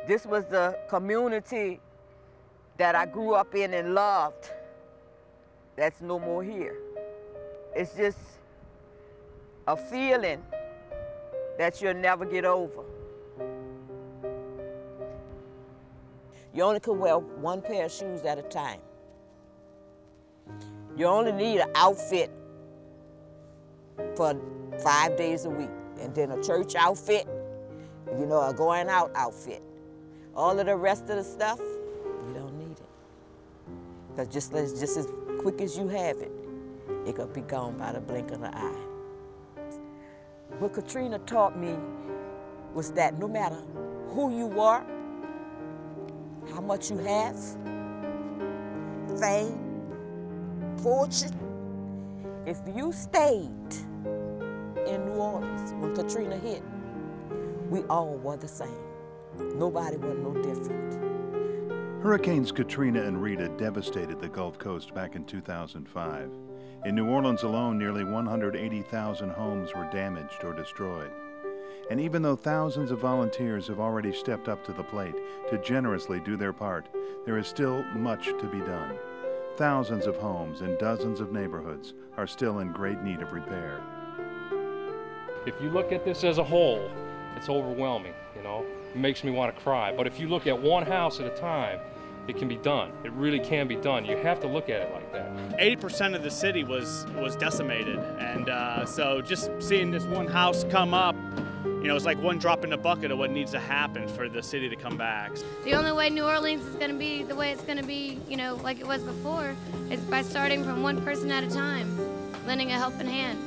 This was the community that I grew up in and loved. That's no more here. It's just a feeling that you'll never get over. You only can wear one pair of shoes at a time. You only need an outfit for 5 days a week, and then a church outfit, you know, a going out outfit. All of the rest of the stuff, you don't need it. Because just as quick as you have it, it could be gone by the blink of an eye. What Katrina taught me was that no matter who you are, how much you have, fame, fortune, if you stayed in New Orleans when Katrina hit, we all were the same. Nobody was no different. Hurricanes Katrina and Rita devastated the Gulf Coast back in 2005. In New Orleans alone, nearly 180,000 homes were damaged or destroyed. And even though thousands of volunteers have already stepped up to the plate to generously do their part, there is still much to be done. Thousands of homes in dozens of neighborhoods are still in great need of repair. If you look at this as a whole, it's overwhelming, you know. It makes me want to cry. But if you look at one house at a time, it can be done. It really can be done. You have to look at it like that. 80% of the city was decimated, and so just seeing this one house come up, you know, it's like one drop in the bucket of what needs to happen for the city to come back. The only way New Orleans is going to be the way it's going to be, you know, like it was before, is by starting from one person at a time, lending a helping hand.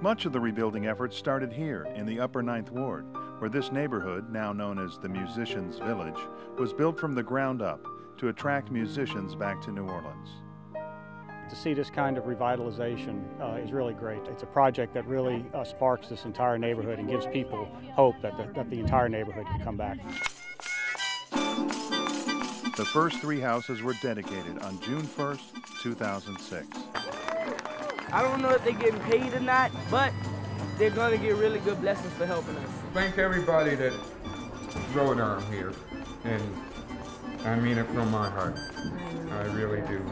Much of the rebuilding effort started here in the Upper Ninth Ward, where this neighborhood, now known as the Musicians Village, was built from the ground up to attract musicians back to New Orleans. To see this kind of revitalization is really great. It's a project that really sparks this entire neighborhood and gives people hope that the entire neighborhood can come back. The first 3 houses were dedicated on June 1st, 2006. I don't know if they're getting paid or not, but they're going to get really good blessings for helping us. Thank everybody that wrote on here, and I mean it from my heart. I really do.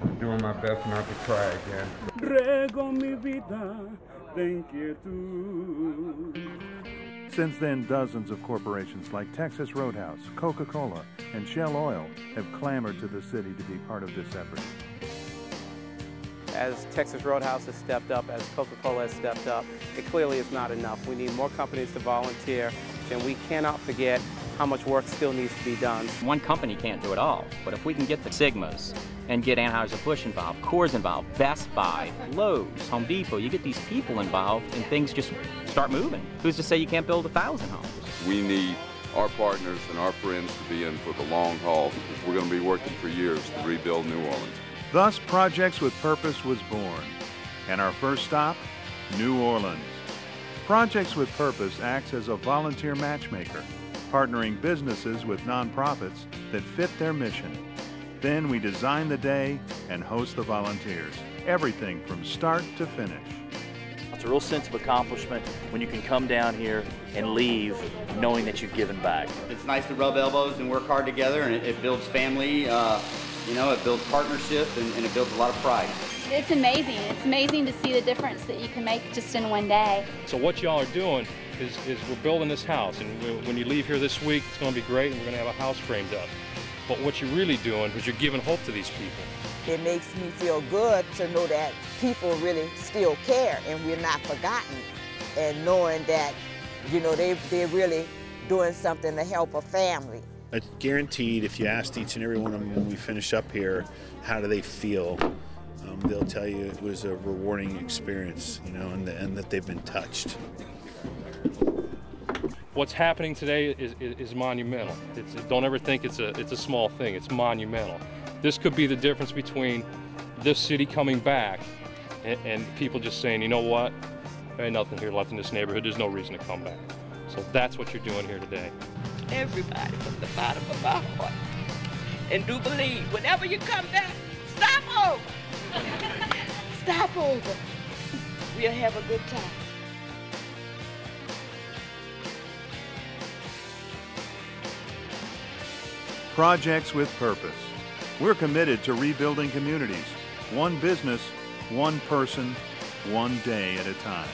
I'm doing my best not to cry again. Rego mi vida de inquietud. Since then, dozens of corporations like Texas Roadhouse, Coca-Cola, and Shell Oil have clamored to the city to be part of this effort. As Texas Roadhouse has stepped up, as Coca-Cola has stepped up, it clearly is not enough. We need more companies to volunteer, and we cannot forget how much work still needs to be done. One company can't do it all, but if we can get the Sigmas and get Anheuser-Busch involved, Coors involved, Best Buy, Lowe's, Home Depot, you get these people involved and things just start moving. Who's to say you can't build 1,000 homes? We need our partners and our friends to be in for the long haul, because we're going to be working for years to rebuild New Orleans. Thus, Projects with Purpose was born. And our first stop, New Orleans. Projects with Purpose acts as a volunteer matchmaker, partnering businesses with nonprofits that fit their mission. Then we design the day and host the volunteers, everything from start to finish. It's a real sense of accomplishment when you can come down here and leave knowing that you've given back. It's nice to rub elbows and work hard together, and it builds family, you know, it builds partnership, and it builds a lot of pride. It's amazing. It's amazing to see the difference that you can make just in one day. So what y'all are doing is we're building this house, and when you leave here this week, it's going to be great, and we're going to have a house framed up. But what you're really doing is you're giving hope to these people. It makes me feel good to know that people really still care and we're not forgotten, and knowing that, you know, they're really doing something to help a family. It's guaranteed if you asked each and every one of them when we finish up here, how do they feel? They'll tell you it was a rewarding experience, you know, and that they've been touched. What's happening today is monumental. Don't ever think it's a small thing. It's monumental. This could be the difference between this city coming back and people just saying, you know what, there ain't nothing here left in this neighborhood. There's no reason to come back. So that's what you're doing here today. Everybody from the bottom of my heart. And do believe, whenever you come back, stop over. Stop over. We'll have a good time. Projects with purpose. We're committed to rebuilding communities, one business, one person, one day at a time.